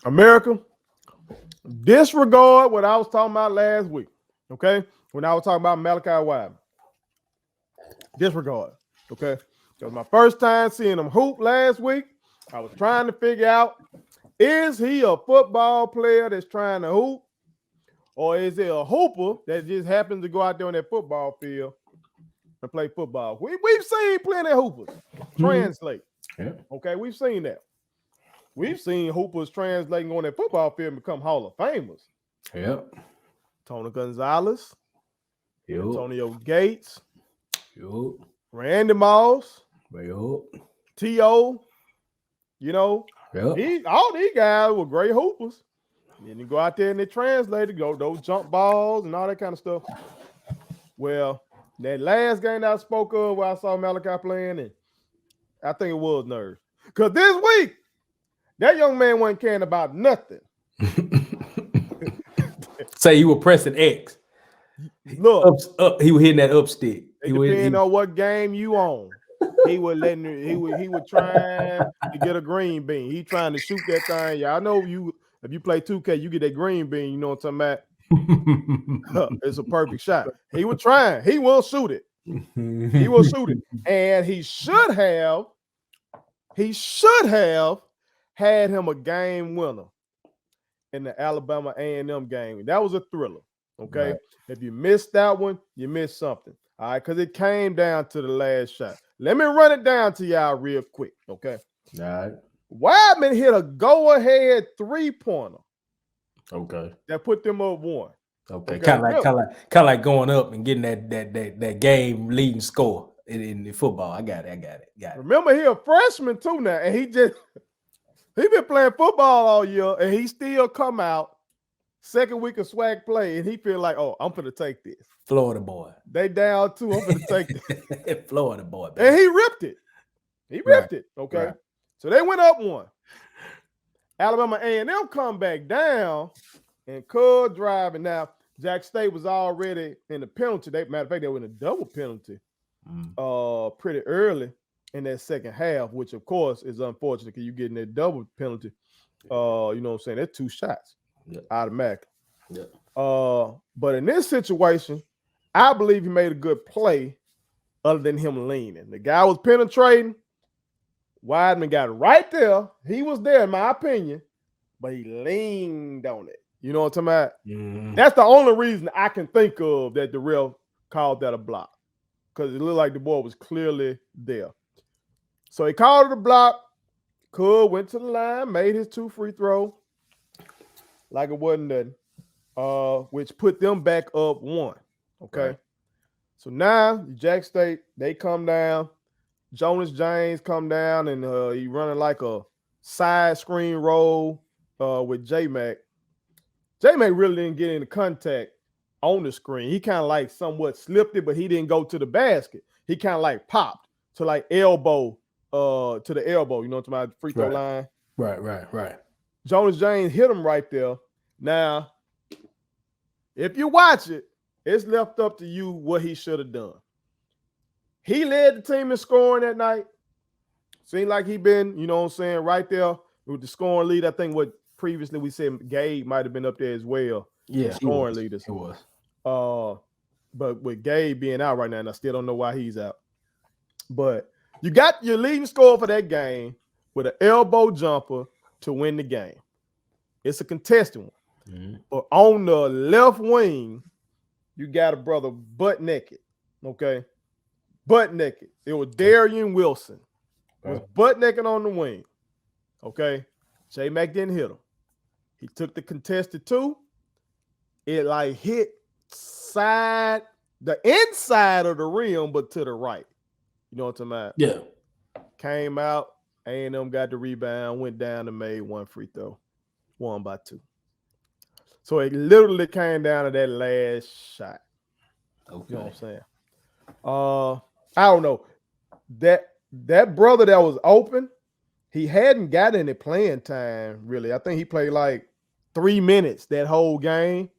America, disregard what I was talking about last week. Okay, when I was talking about Malachi Wideman, disregard. Okay, it was my first time seeing him hoop last week. I was trying to figure out, is he a football player that's trying to hoop, or is it a hooper that just happens to go out there on that football field and play football? We've seen plenty of hoopers translate. Yeah. Okay, we've seen that. We've seen hoopers translating on that football field and become Hall of Famers. Yep. Tony Gonzalez, Yep. Antonio Gates, Yep. Randy Moss, Yep. T.O., you know, Yep. all these guys were great hoopers. And you go out there and they translate it, go those jump balls and all that kind of stuff. Well, that last game that I spoke of where I saw Malachi playing, and I think it was nerves. Because this week, that young man wasn't caring about nothing. Say you were pressing X. Look, He was hitting that up stick. Depending on what game you on, he would trying to get a green bean. He trying to shoot that thing. Yeah, I know you. If you play 2K, you get that green bean. You know what I'm talking about? It's a perfect shot. He was trying. He will shoot it. He will shoot it, and he should have had him a game winner in the Alabama A&M game. That was a thriller. Okay, right. If you missed that one, you missed something. All right, because it came down to the last shot. Let me run it down to y'all real quick. Okay. All right. Wideman hit a go-ahead 3-pointer. Okay. That put them up 1. Okay. Kind of like going up and getting that game leading score in the football. I got it. Remember, he a freshman too now, and he been playing football all year, and he still come out second week of SWAC play, and he feel like, oh, I'm finna take this. Florida boy. They down 2. I'm finna take this. Florida boy. Baby. And he ripped it. Okay. Right. So they went up 1. Alabama A&M come back down and Cud driving. Now, Jack State was already in the penalty. Matter of fact, they were in a double penalty pretty early in that second half, which, of course, is unfortunate because you get in that double penalty. You know what I'm saying? That's 2 shots automatic. Yeah. But in this situation, I believe he made a good play other than him leaning. The guy was penetrating. Wideman got it right there. He was there, in my opinion, but he leaned on it. You know what I'm talking about? That's the only reason I can think of that the ref called that a block, because it looked like the ball was clearly there. So he called it a block. Cud went to the line, made his 2 free throws like it wasn't nothing, which put them back up 1. Okay. Right. So now Jack State, they come down. Jonas James come down, and he running like a side screen roll with J-Mac. J-Mac really didn't get into contact on the screen. He kind of like somewhat slipped it, but he didn't go to the basket. He kind of like popped to like elbow to the elbow, you know, to my free throw line. Right. Jonas James hit him right there. Now, if you watch it, it's left up to you what he should have done. He led the team in scoring that night. Seemed like he been, you know what I'm saying, right there with the scoring lead. I think what previously we said Gabe might have been up there as well. Yeah, scoring leaders. It was. But with Gabe being out right now, and I still don't know why he's out. But you got your leading scorer for that game with an elbow jumper to win the game. It's a contested one. Mm-hmm. But on the left wing, you got a brother butt naked. Okay. Butt naked. It was Darian Wilson. Was butt naked on the wing. Okay. J-Mac didn't hit him. He took the contested 2. It like hit the inside of the rim, but to the right. You know what I'm talking about? Yeah. Came out. A&M got the rebound, went down and made 1 free throw. Won by 2. So it literally came down to that last shot. Okay. You know what I'm saying? I don't know. That brother that was open, he hadn't got any playing time, really. I think he played like 3 minutes that whole game,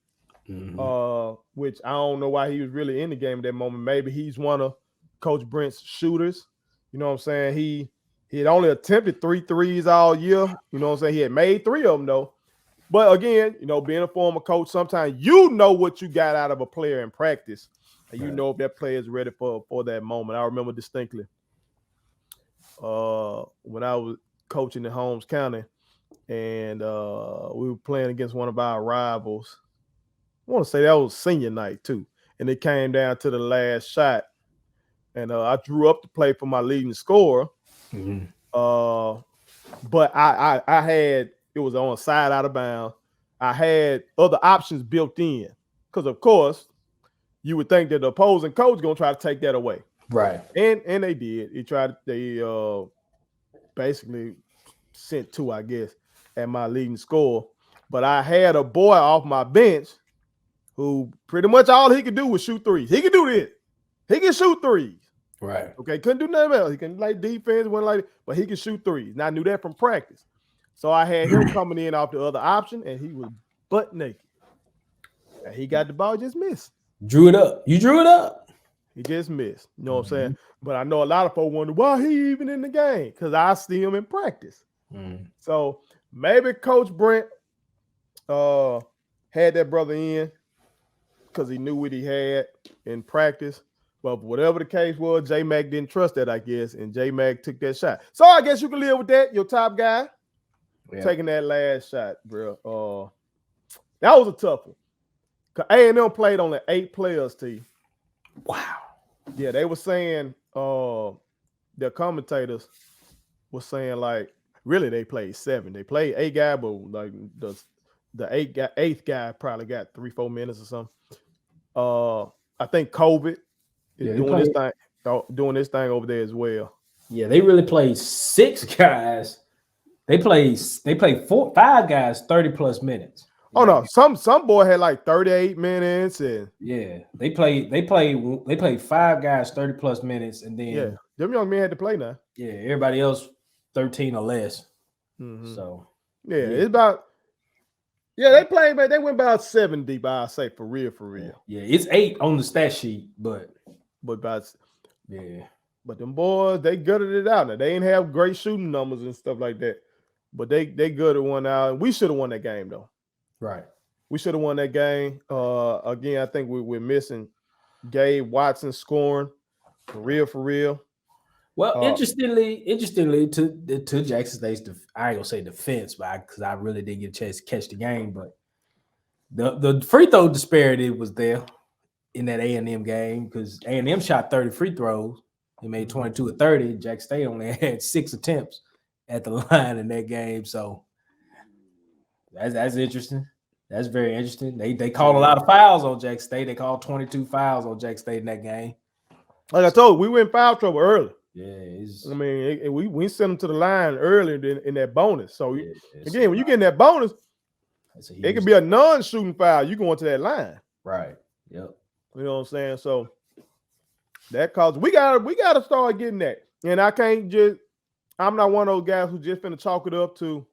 which I don't know why he was really in the game at that moment. Maybe he's one of Coach Brent's shooters. You know what I'm saying? He had only attempted 3 threes all year. You know what I'm saying? He had made 3 of them, though. But again, being a former coach, sometimes you know what you got out of a player in practice. And you know if that player is ready for that moment. I remember distinctly when I was coaching in Holmes County, and we were playing against one of our rivals. I want to say that was senior night, too. And it came down to the last shot. And I drew up the play for my leading scorer. Mm-hmm. But I had, it was on a side out of bounds. I had other options built in. Because, of course, you would think that the opposing coach is going to try to take that away. Right. And they did. They basically sent 2, I guess, at my leading scorer. But I had a boy off my bench who pretty much all he could do was shoot threes. He could do this. He can shoot threes. Right. Okay, couldn't do nothing else. He can like defense, but he can shoot threes. And I knew that from practice. So I had him coming in off the other option, and he was butt naked. And he got the ball, just missed. Drew it up. You drew it up. He just missed. You know what I'm saying? But I know a lot of folks wonder why he even in the game, because I see him in practice. So maybe Coach Brent had that brother in because he knew what he had in practice. But whatever the case was, J-Mac didn't trust that, I guess, and J-Mac took that shot. So I guess you can live with that. Your top guy taking that last shot, bro. That was a tough one. A&M played only 8 players, T. Wow. Yeah, they were saying, their commentators were saying, like, really they played 7. They played 8 guys, but like the 8th guy probably got 3-4 minutes or something. I think COVID is doing this thing over there as well. Yeah, they really played 6 guys. They played 5 guys 30+ minutes. Oh no, some boy had like 38 minutes, and they played 5 guys 30+ minutes, and then them young men had to play now. Yeah, everybody else 13 or less. So it's about they played, but they went about 7 deep. I say for real. Yeah, it's 8 on the stat sheet, but them boys, they gutted it out. Now they ain't have great shooting numbers and stuff like that, but they gutted one out. And we should have won that game though. Right. We should have won that game. Again, I think we're missing Gabe Watson scoring for real. Well, interestingly, to Jackson State's, I ain't gonna say defense, but because I really didn't get a chance to catch the game, but the free throw disparity was there in that A&M game because A&M shot 30 free throws. They made 22 or 30. Jackson State only had 6 attempts at the line in that game, so. That's interesting. That's very interesting. They called a lot of fouls on Jackson State. They called 22 fouls on Jackson State in that game. Like I told you, we were in foul trouble early. Yeah, I mean, we sent them to the line early in that bonus. So again, when you get in that bonus, it could be a non-shooting foul. You going to that line, right? Yep. You know what I'm saying? So that causes we gotta start getting that. And I'm not one of those guys who just finna chalk it up to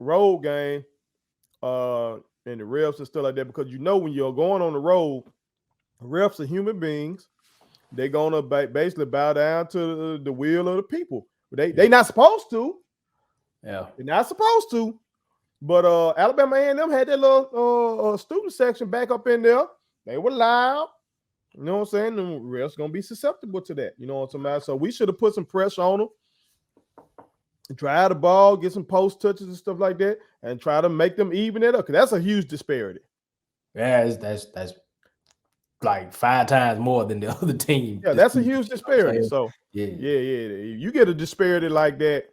road game and the refs and stuff like that, because when you're going on the road, refs are human beings. They're gonna basically bow down to the will of the people. They not supposed to. Yeah, they're not supposed to. But Alabama A&M had that little student section back up in there. They were loud. You know what I'm saying? The refs gonna be susceptible to that. You know what I'm talking about? So we should have put some pressure on them. Drive the ball, get some post touches and stuff like that, and try to make them even it up, because that's a huge disparity. Yeah, that's like 5 times more than the other team. Yeah, that's a huge disparity. So you get a disparity like that,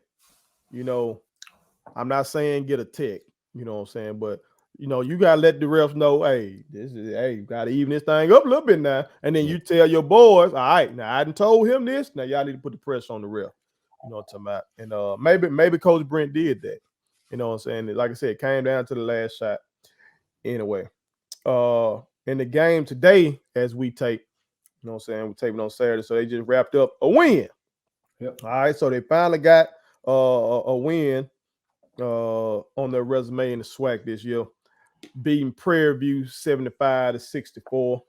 I'm not saying get a tick, you know what I'm saying, but you gotta let the refs know, hey, you gotta even this thing up a little bit now, and then you tell your boys, all right, now I done told him this, now y'all need to put the pressure on the ref. You know what I'm talking about? And maybe Coach Brent did that. You know what I'm saying? Like I said, it came down to the last shot. Anyway, in the game today, as we tape, you know what I'm saying? We're taping on Saturday, so they just wrapped up a win. Yep. All right, so they finally got a win on their resume in the SWAC this year, beating Prairie View 75-64.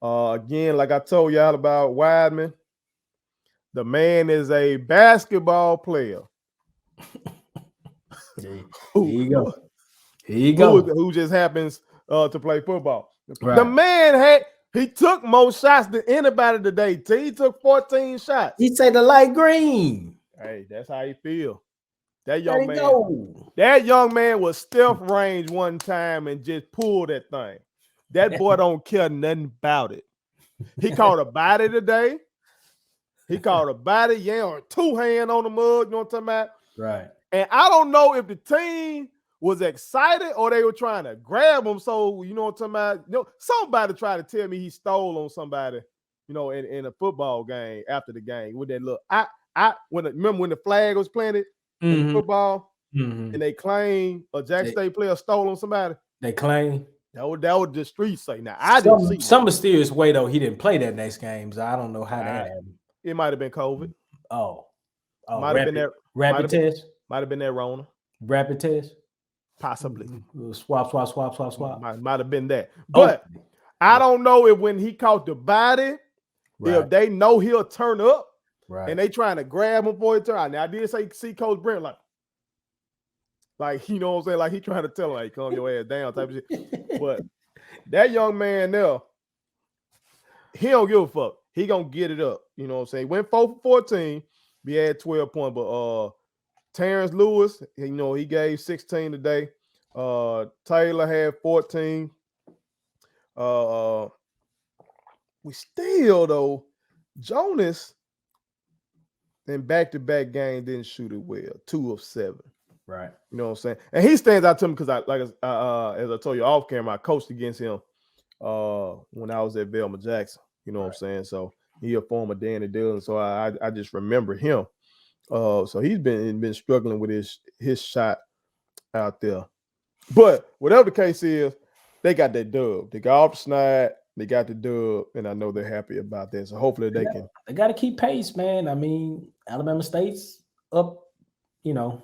Again, like I told y'all about Wideman, The man is a basketball player. Here you go. Here you Who go. just happens to play football. Right. The man he took more shots than anybody today. He took 14 shots. He say the light green. Hey, that's how he feel. That young man was stealth range one time and just pulled that thing. That boy don't care nothing about it. He caught a body today. He caught a body, or two hand on the mug, you know what I'm talking about? Right. And I don't know if the team was excited or they were trying to grab him. So, you know what I'm talking about? Somebody tried to tell me he stole on somebody, in a football game after the game with that look. Remember when the flag was planted in the football and they claimed a Jackson State player stole on somebody? They claim. That was the streets say. Now, I didn't see some mysterious way, though, he didn't play that next game. So I don't know how that happened. It might have been COVID. Oh, might have been that rapid test. Might have been that Rona. Rapid test. Possibly. Swap. Might have been that. But I don't know if when he caught the body, if they know he'll turn up, and they trying to grab him before he turn out. Now I did see Coach Brent like you know what I'm saying, like he trying to tell him, like, calm your ass down type of shit. But that young man there, he don't give a fuck. He gonna get it up. You know what I'm saying? Went 4 for 14. He had 12 points, but Terrence Lewis, he gave 16 today. Taylor had 14. We still, though, Jonas in back-to-back game didn't shoot it well. 2 of 7. Right. You know what I'm saying? And he stands out to me because as I told you off camera, I coached against him when I was at Velma Jackson. You know what I'm saying? So he a former Danny Dillon. So I just remember him. So he's been struggling with his shot out there. But whatever the case is, they got that dub. They got off the snide, they got the dub, and I know they're happy about that. So hopefully they can. They got to keep pace, man. I mean, Alabama State's up, a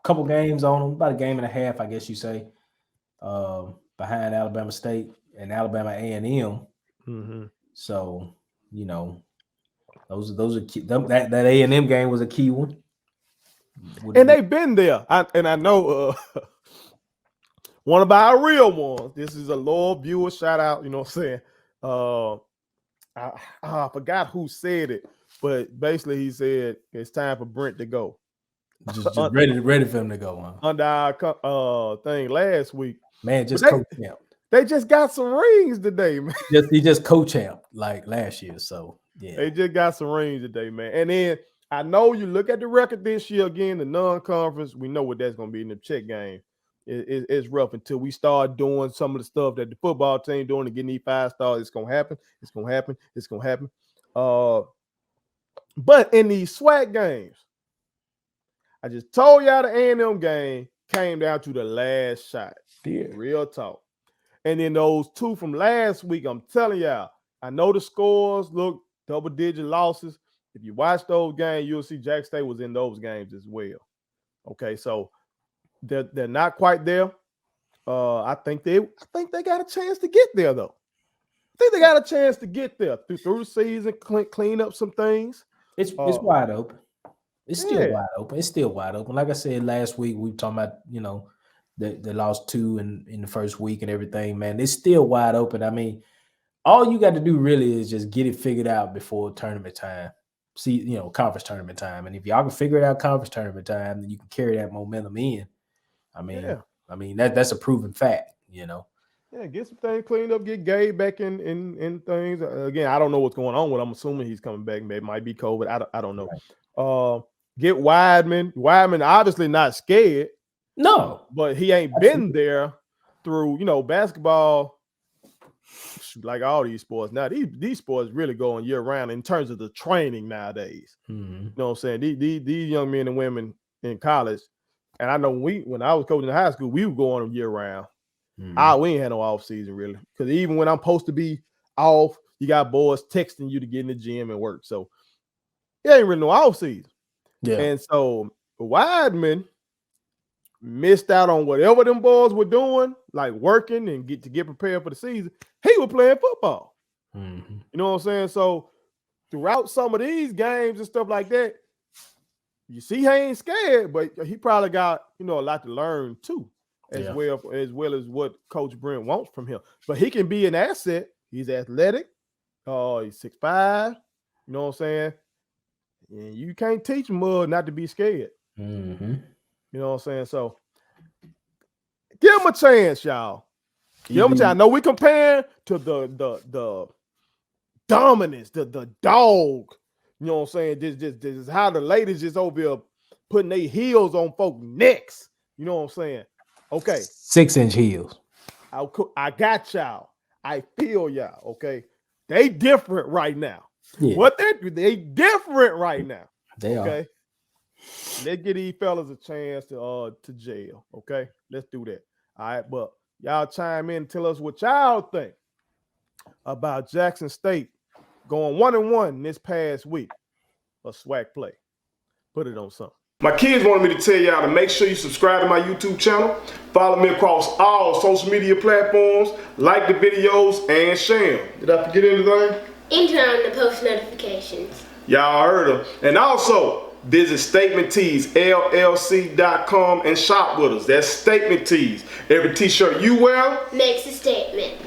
couple games on them, about a game and a half, I guess you say, behind Alabama State and Alabama A&M. Mm-hmm. So, those are key. That A&M game was a key one. And they've been there. I know one of our real ones. This is a loyal viewer. Shout out, you know what I'm saying? I forgot who said it, but basically he said it's time for Brent to go. Just ready for him to go on. Under our thing last week. Man, just coach champ. They just got some rings today, man. He just co-champ like last year. So yeah. They just got some rings today, man. And then I know you look at the record this year again, the non-conference, we know what that's going to be in the check game. It's rough until we start doing some of the stuff that the football team doing and getting these 5 stars. It's going to happen. It's going to happen. It's going to happen. But in these SWAC games, I just told y'all the A&M game came down to the last shot. Yeah. Real talk. And then those 2 from last week, I'm telling y'all, I know the scores look double-digit losses. If you watch those games, you'll see Jackson State was in those games as well. Okay, so they're not quite there. I think they got a chance to get there, though. I think they got a chance to get there through the season, clean up some things. It's wide open. It's still wide open. It's still wide open. Like I said last week, we were talking about, they lost 2 in the first week and everything, man. It's still wide open. I mean, all you got to do really is just get it figured out before tournament time. See, conference tournament time. And if y'all can figure it out conference tournament time, then you can carry that momentum in. I mean, that's a proven fact, Yeah, get some things cleaned up, get Gabe back in things. Again, I don't know what's going on with him. I'm assuming he's coming back. Maybe it might be COVID. I don't know. Right. Get Wideman. Wideman obviously not scared. No. But he ain't been there through, basketball. Like all these sports now, these sports really going year round in terms of the training nowadays. Mm-hmm. You know what I'm saying? These young men and women in college, and I know when I was coaching in high school, we were going year round. Mm-hmm. We ain't had no off season really, because even when I'm supposed to be off, you got boys texting you to get in the gym and work. So it ain't really no off season. Yeah. And so Wideman missed out on whatever them boys were doing, like working and get prepared for the season. He was playing football. Mm-hmm. You know what I'm saying? So throughout some of these games and stuff like that, you see he ain't scared, but he probably got, a lot to learn too, as well as what Coach Brent wants from him. But he can be an asset. He's athletic. He's 6'5". You know what I'm saying? And you can't teach Mud not to be scared. Mm-hmm. You know what I'm saying? So give him a chance, y'all. Give him a chance. I know we compare to the dominance, the dog. You know what I'm saying? This is how the ladies just over here putting their heels on folks' necks. You know what I'm saying? Okay. 6-inch heels. I got y'all. I feel y'all. Okay. They different right now. Yeah. What they different right now. They okay. are. Let's get these fellas a chance to jail. Okay. Let's do that. All right. But y'all chime in and tell us what y'all think about Jackson State going 1-1 this past week. A SWAC play. Put it on something. My kids wanted me to tell y'all to make sure you subscribe to my YouTube channel, follow me across all social media platforms, like the videos, and share them. Did I forget anything? And turn on the post notifications. Y'all heard them. And also, visit StatementTees, LLC.com and shop with us. That's Statement Tees. Every t-shirt you wear makes a statement.